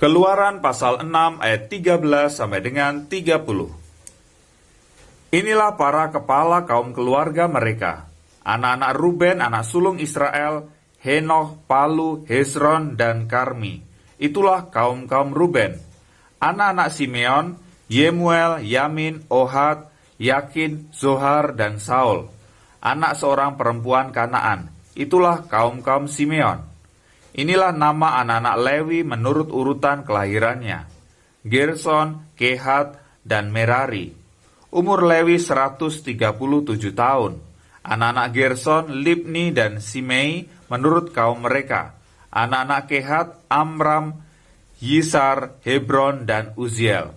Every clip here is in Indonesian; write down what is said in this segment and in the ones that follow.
Keluaran pasal 6 ayat 13 sampai dengan 30. Inilah para kepala kaum keluarga mereka, anak-anak Ruben, anak sulung Israel, Henoh, Palu, Hezron, dan Karmi. Itulah kaum-kaum Ruben. Anak-anak Simeon, Yemuel, Yamin, Ohad, Yakin, Zohar, dan Saul. Anak seorang perempuan Kanaan. Itulah kaum-kaum Simeon. Inilah nama anak-anak Lewi menurut urutan kelahirannya. Gerson, Kehat, dan Merari. Umur Lewi 137 tahun. Anak-anak Gerson, Libni, dan Simei menurut kaum mereka. Anak-anak Kehat, Amram, Yisar, Hebron, dan Uziel.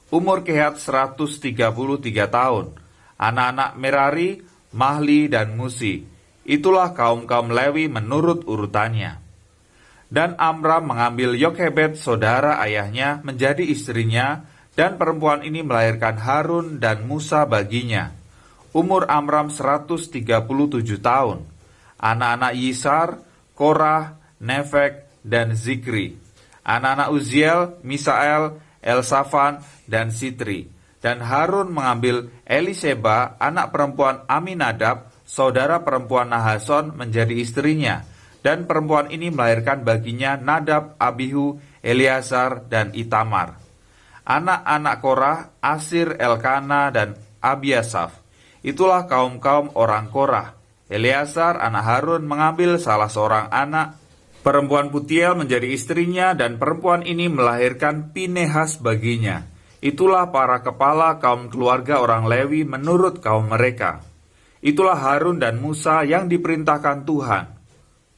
Umur Kehat 133 tahun. Anak-anak Merari, Mahli, dan Musi. Itulah kaum-kaum Lewi menurut urutannya. Dan Amram mengambil Yokhebed, saudara ayahnya, menjadi istrinya, dan perempuan ini melahirkan Harun dan Musa baginya. Umur Amram 137 tahun. Anak-anak Yisar, Korah, Nefek, dan Zikri. Anak-anak Uziel, Misael, Elsafan, dan Sitri. Dan Harun mengambil Eliseba, anak perempuan Aminadab, saudara perempuan Nahason, menjadi istrinya. Dan perempuan ini melahirkan baginya Nadab, Abihu, Eleazar, dan Itamar. Anak-anak Korah, Asir, Elkana, dan Abiasaf. Itulah kaum-kaum orang Korah. Eleazar, anak Harun, mengambil salah seorang anak perempuan Putiel menjadi istrinya, dan perempuan ini melahirkan Pinehas baginya. Itulah para kepala kaum keluarga orang Lewi menurut kaum mereka. Itulah Harun dan Musa yang diperintahkan Tuhan.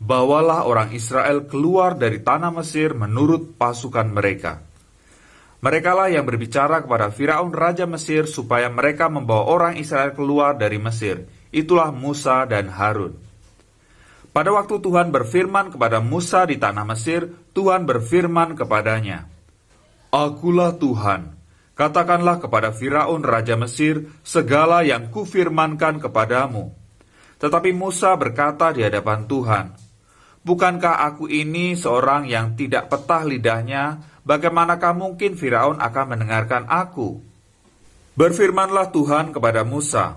Bawalah orang Israel keluar dari tanah Mesir menurut pasukan mereka. Merekalah yang berbicara kepada Firaun raja Mesir supaya mereka membawa orang Israel keluar dari Mesir. Itulah Musa dan Harun. Pada waktu Tuhan berfirman kepada Musa di tanah Mesir, Tuhan berfirman kepadanya, "Akulah Tuhan, katakanlah kepada Firaun raja Mesir segala yang kufirmankan kepadamu." Tetapi Musa berkata di hadapan Tuhan, "Bukankah aku ini seorang yang tidak petah lidahnya? Bagaimanakah mungkin Firaun akan mendengarkan aku?" Berfirmanlah Tuhan kepada Musa,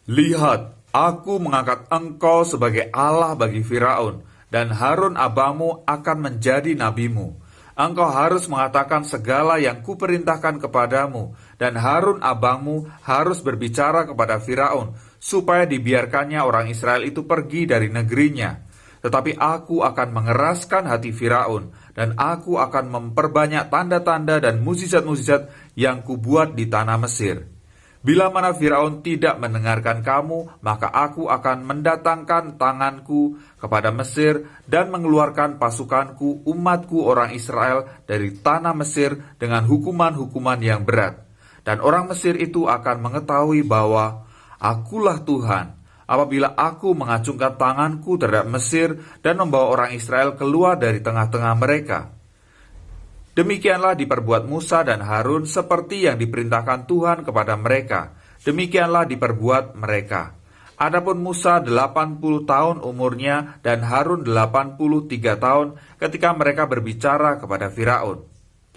"Lihat, aku mengangkat engkau sebagai Allah bagi Firaun, dan Harun abamu akan menjadi nabimu. Engkau harus mengatakan segala yang kuperintahkan kepadamu, dan Harun abangmu harus berbicara kepada Firaun, supaya dibiarkannya orang Israel itu pergi dari negerinya. Tetapi aku akan mengeraskan hati Firaun, dan aku akan memperbanyak tanda-tanda dan mukjizat-mukjizat yang kubuat di tanah Mesir. Bila mana Firaun tidak mendengarkan kamu, maka aku akan mendatangkan tanganku kepada Mesir dan mengeluarkan pasukanku, umatku orang Israel dari tanah Mesir dengan hukuman-hukuman yang berat. Dan orang Mesir itu akan mengetahui bahwa akulah Tuhan, apabila aku mengacungkan tanganku terhadap Mesir dan membawa orang Israel keluar dari tengah-tengah mereka." Demikianlah diperbuat Musa dan Harun seperti yang diperintahkan Tuhan kepada mereka. Demikianlah diperbuat mereka. Adapun Musa 80 tahun umurnya dan Harun 83 tahun ketika mereka berbicara kepada Firaun.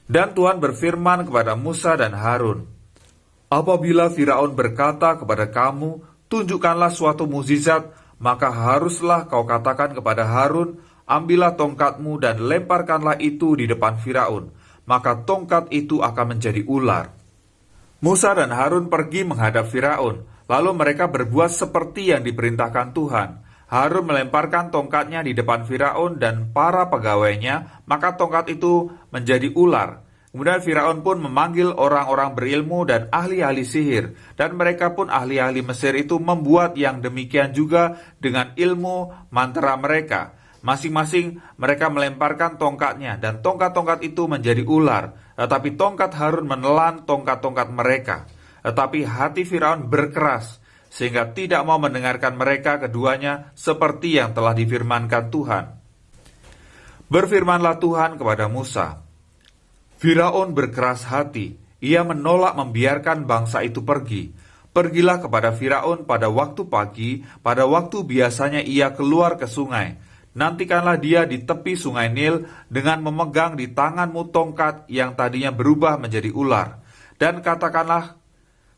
Dan Tuhan berfirman kepada Musa dan Harun, "Apabila Firaun berkata kepada kamu, tunjukkanlah suatu mukjizat, maka haruslah kau katakan kepada Harun, ambillah tongkatmu dan lemparkanlah itu di depan Firaun, maka tongkat itu akan menjadi ular." Musa dan Harun pergi menghadap Firaun, lalu mereka berbuat seperti yang diperintahkan Tuhan. Harun melemparkan tongkatnya di depan Firaun dan para pegawainya, maka tongkat itu menjadi ular. Kemudian Firaun pun memanggil orang-orang berilmu dan ahli-ahli sihir, dan mereka pun ahli-ahli Mesir itu membuat yang demikian juga dengan ilmu mantra mereka. Masing-masing mereka melemparkan tongkatnya, dan tongkat-tongkat itu menjadi ular. Tetapi tongkat Harun menelan tongkat-tongkat mereka. Tetapi hati Firaun berkeras, sehingga tidak mau mendengarkan mereka keduanya seperti yang telah difirmankan Tuhan. Berfirmanlah Tuhan kepada Musa, "Firaun berkeras hati, ia menolak membiarkan bangsa itu pergi. Pergilah kepada Firaun pada waktu pagi, pada waktu biasanya ia keluar ke sungai, Nantikanlah dia di tepi sungai Nil dengan memegang di tanganmu tongkat yang tadinya berubah menjadi ular. Dan katakanlah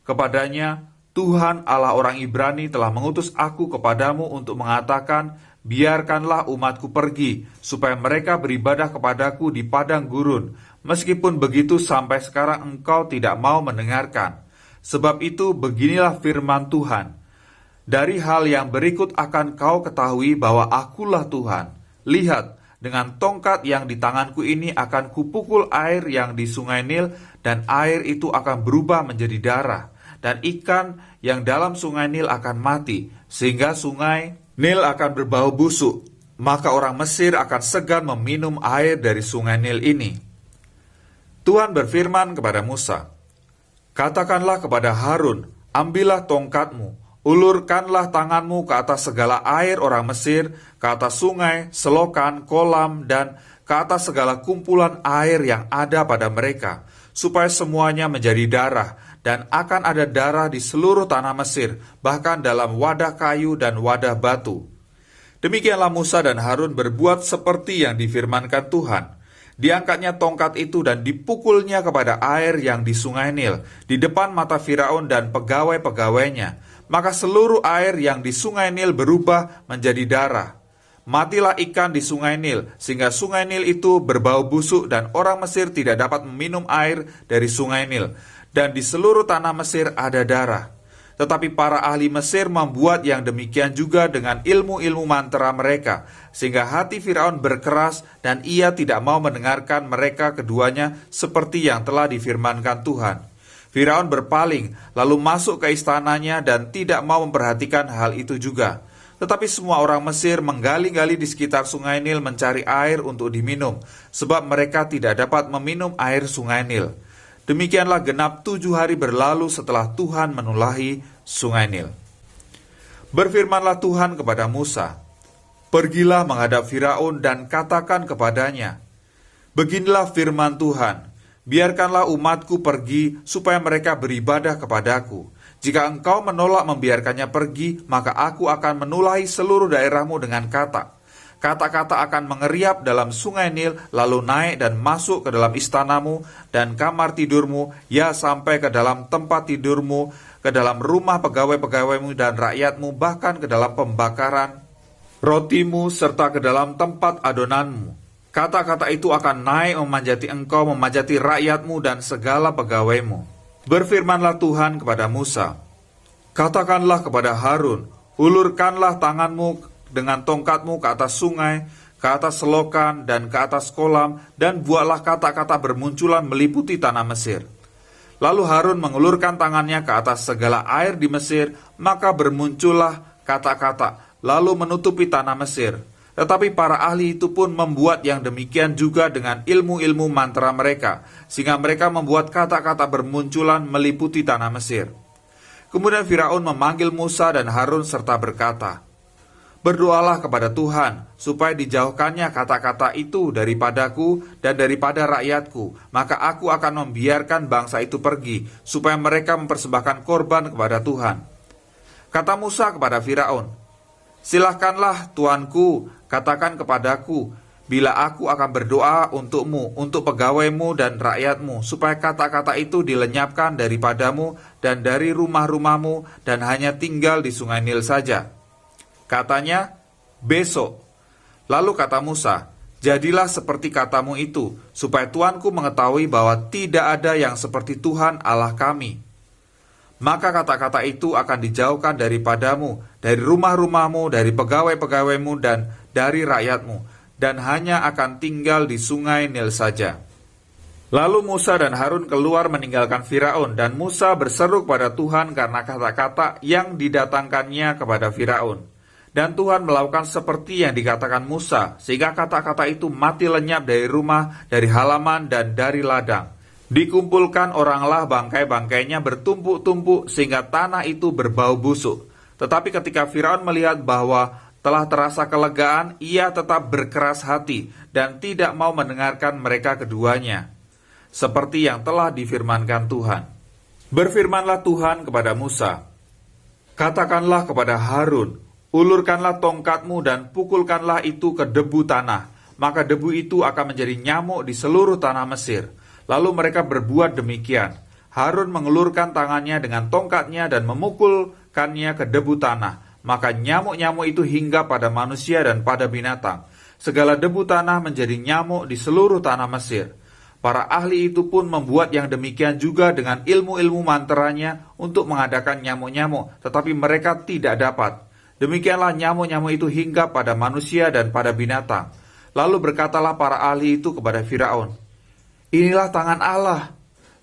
kepadanya, Tuhan Allah orang Ibrani telah mengutus aku kepadamu untuk mengatakan, biarkanlah umatku pergi, supaya mereka beribadah kepadaku di padang gurun. Meskipun begitu sampai sekarang engkau tidak mau mendengarkan. Sebab itu beginilah firman Tuhan. Dari hal yang berikut akan kau ketahui bahwa akulah Tuhan. Lihat, dengan tongkat yang di tanganku ini akan kupukul air yang di sungai Nil, dan air itu akan berubah menjadi darah. Dan ikan yang dalam sungai Nil akan mati, sehingga sungai Nil akan berbau busuk. Maka orang Mesir akan segan meminum air dari sungai Nil ini. Tuhan berfirman kepada Musa, katakanlah kepada Harun, ambillah tongkatmu, ulurkanlah tanganmu ke atas segala air orang Mesir, ke atas sungai, selokan, kolam, dan ke atas segala kumpulan air yang ada pada mereka, supaya semuanya menjadi darah, dan akan ada darah di seluruh tanah Mesir, bahkan dalam wadah kayu dan wadah batu. Demikianlah Musa dan Harun berbuat seperti yang difirmankan Tuhan. Diangkatnya tongkat itu dan dipukulnya kepada air yang di sungai Nil, di depan mata Firaun dan pegawai-pegawainya. Maka seluruh air yang di sungai Nil berubah menjadi darah. Matilah ikan di sungai Nil, sehingga sungai Nil itu berbau busuk dan orang Mesir tidak dapat meminum air dari sungai Nil. Dan di seluruh tanah Mesir ada darah. Tetapi para ahli Mesir membuat yang demikian juga dengan ilmu-ilmu mantra mereka, sehingga hati Firaun berkeras dan ia tidak mau mendengarkan mereka keduanya seperti yang telah difirmankan Tuhan. Firaun berpaling, lalu masuk ke istananya dan tidak mau memperhatikan hal itu juga. Tetapi semua orang Mesir menggali-gali di sekitar sungai Nil mencari air untuk diminum, sebab mereka tidak dapat meminum air sungai Nil. Demikianlah genap 7 hari berlalu setelah Tuhan menulahi sungai Nil. Berfirmanlah Tuhan kepada Musa, pergilah menghadap Firaun dan katakan kepadanya, beginilah firman Tuhan, biarkanlah umatku pergi supaya mereka beribadah kepadaku. Jika engkau menolak membiarkannya pergi, maka aku akan menulahi seluruh daerahmu dengan kata. Kata-kata akan mengeriap dalam sungai Nil, lalu naik dan masuk ke dalam istanamu dan kamar tidurmu, ya sampai ke dalam tempat tidurmu, ke dalam rumah pegawai-pegawaimu dan rakyatmu, bahkan ke dalam pembakaran rotimu, serta ke dalam tempat adonanmu. Kata-kata itu akan naik memanjati engkau, memanjati rakyatmu dan segala pegawaimu. Berfirmanlah Tuhan kepada Musa, katakanlah kepada Harun, ulurkanlah tanganmu dengan tongkatmu ke atas sungai, ke atas selokan, dan ke atas kolam, dan buatlah kata-kata bermunculan meliputi tanah Mesir. Lalu Harun mengulurkan tangannya ke atas segala air di Mesir, maka bermuncullah kata-kata, lalu menutupi tanah Mesir. Tetapi para ahli itu pun membuat yang demikian juga dengan ilmu-ilmu mantra mereka, sehingga mereka membuat kata-kata bermunculan meliputi tanah Mesir. Kemudian Firaun memanggil Musa dan Harun serta berkata, berdoalah kepada Tuhan, supaya dijauhkannya kata-kata itu daripadaku dan daripada rakyatku, maka aku akan membiarkan bangsa itu pergi, supaya mereka mempersembahkan korban kepada Tuhan. Kata Musa kepada Firaun, silahkanlah Tuanku, katakan kepadaku, bila aku akan berdoa untukmu, untuk pegawaimu dan rakyatmu, supaya kata-kata itu dilenyapkan daripadamu dan dari rumah-rumahmu, dan hanya tinggal di sungai Nil saja. Katanya, besok. Lalu kata Musa, jadilah seperti katamu itu, supaya Tuanku mengetahui bahwa tidak ada yang seperti Tuhan Allah kami. Maka kata-kata itu akan dijauhkan daripadamu, dari rumah-rumahmu, dari pegawai-pegawaimu, dan dari rakyatmu, dan hanya akan tinggal di sungai Nil saja. Lalu Musa dan Harun keluar meninggalkan Firaun, dan Musa berseru kepada Tuhan karena kata-kata yang didatangkannya kepada Firaun. Dan Tuhan melakukan seperti yang dikatakan Musa, sehingga kata-kata itu mati lenyap dari rumah, dari halaman, dan dari ladang. Dikumpulkan oranglah bangkai-bangkainya bertumpuk-tumpuk, sehingga tanah itu berbau busuk. Tetapi ketika Firaun melihat bahwa telah terasa kelegaan, ia tetap berkeras hati, dan tidak mau mendengarkan mereka keduanya, seperti yang telah difirmankan Tuhan. Berfirmanlah Tuhan kepada Musa, katakanlah kepada Harun, Ulurkanlah tongkatmu dan pukulkanlah itu ke debu tanah, maka debu itu akan menjadi nyamuk di seluruh tanah Mesir. Lalu mereka berbuat demikian. Harun mengulurkan tangannya dengan tongkatnya dan memukulkannya ke debu tanah, maka nyamuk-nyamuk itu hinggap pada manusia dan pada binatang. Segala debu tanah menjadi nyamuk di seluruh tanah Mesir. Para ahli itu pun membuat yang demikian juga dengan ilmu-ilmu manteranya untuk mengadakan nyamuk-nyamuk, tetapi mereka tidak dapat. Demikianlah nyamuk-nyamuk itu hinggap pada manusia dan pada binatang. Lalu berkatalah para ahli itu kepada Firaun, "Inilah tangan Allah."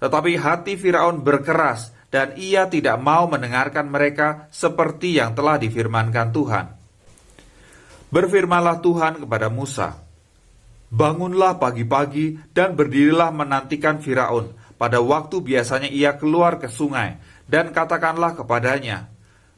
Tetapi hati Firaun berkeras, dan ia tidak mau mendengarkan mereka seperti yang telah difirmankan Tuhan. Berfirmanlah Tuhan kepada Musa, "Bangunlah pagi-pagi dan berdirilah menantikan Firaun pada waktu biasanya ia keluar ke sungai, dan katakanlah kepadanya,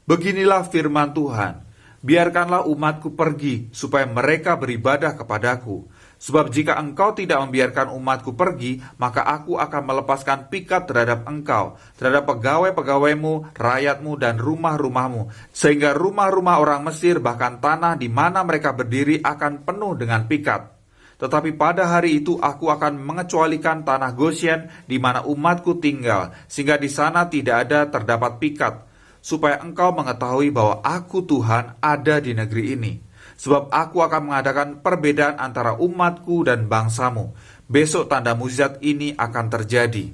beginilah firman Tuhan, biarkanlah umatku pergi supaya mereka beribadah kepadaku. Sebab jika engkau tidak membiarkan umatku pergi, maka aku akan melepaskan pikat terhadap engkau, terhadap pegawai-pegawaimu, rakyatmu, dan rumah-rumahmu, sehingga rumah-rumah orang Mesir, bahkan tanah di mana mereka berdiri akan penuh dengan pikat. Tetapi pada hari itu aku akan mengecualikan tanah Gosyen di mana umatku tinggal, sehingga di sana tidak ada terdapat pikat, supaya engkau mengetahui bahwa aku Tuhan ada di negeri ini. Sebab aku akan mengadakan perbedaan antara umatku dan bangsamu. Besok tanda mukjizat ini akan terjadi."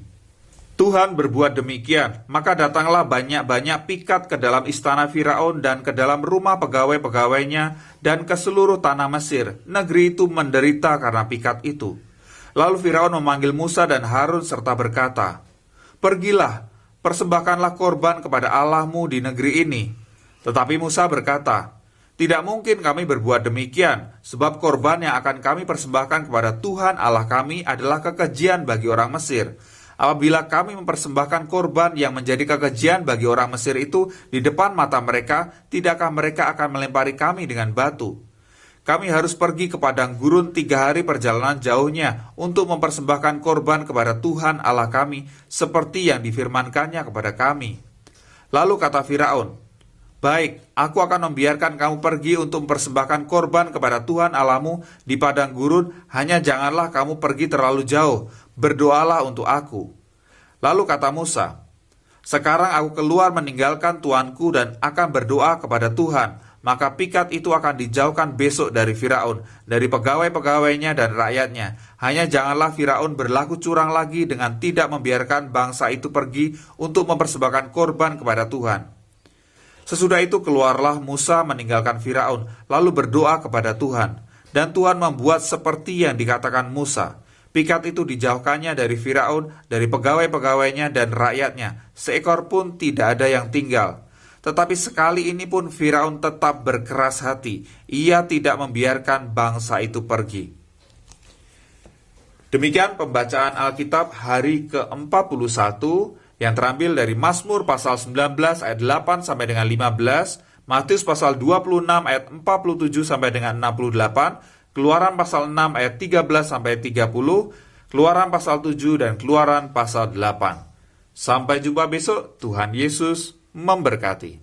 Tuhan berbuat demikian, maka datanglah banyak-banyak pikat ke dalam istana Firaun dan ke dalam rumah pegawai-pegawainya dan ke seluruh tanah Mesir. Negeri itu menderita karena pikat itu. Lalu Firaun memanggil Musa dan Harun serta berkata, "Pergilah, persembahkanlah korban kepada Allahmu di negeri ini." Tetapi Musa berkata, "Tidak mungkin kami berbuat demikian, sebab korban yang akan kami persembahkan kepada Tuhan Allah kami adalah kekejian bagi orang Mesir. Apabila kami mempersembahkan korban yang menjadi kekejian bagi orang Mesir itu di depan mata mereka, tidakkah mereka akan melempari kami dengan batu? Kami harus pergi ke padang gurun 3 hari perjalanan jauhnya untuk mempersembahkan korban kepada Tuhan Allah kami, seperti yang difirmankannya kepada kami." Lalu kata Firaun, "Baik, aku akan membiarkan kamu pergi untuk mempersembahkan korban kepada Tuhan Allahmu di padang gurun, hanya janganlah kamu pergi terlalu jauh, berdoalah untuk aku." Lalu kata Musa, "Sekarang aku keluar meninggalkan tuanku dan akan berdoa kepada Tuhan, maka pikat itu akan dijauhkan besok dari Firaun, dari pegawai-pegawainya dan rakyatnya. Hanya janganlah Firaun berlaku curang lagi dengan tidak membiarkan bangsa itu pergi untuk mempersembahkan korban kepada Tuhan." Sesudah itu keluarlah Musa meninggalkan Firaun, lalu berdoa kepada Tuhan. Dan Tuhan membuat seperti yang dikatakan Musa. Pikat itu dijauhkannya dari Firaun, dari pegawai-pegawainya dan rakyatnya. Seekor pun tidak ada yang tinggal. Tetapi sekali ini pun Firaun tetap berkeras hati. Ia tidak membiarkan bangsa itu pergi. Demikian pembacaan Alkitab hari ke-41 yang terambil dari Mazmur pasal 19 ayat 8 sampai dengan 15, Matius pasal 26 ayat 47 sampai dengan 68, Keluaran pasal 6 ayat 13 sampai 30, Keluaran pasal 7 dan Keluaran pasal 8. Sampai jumpa besok, Tuhan Yesus memberkati.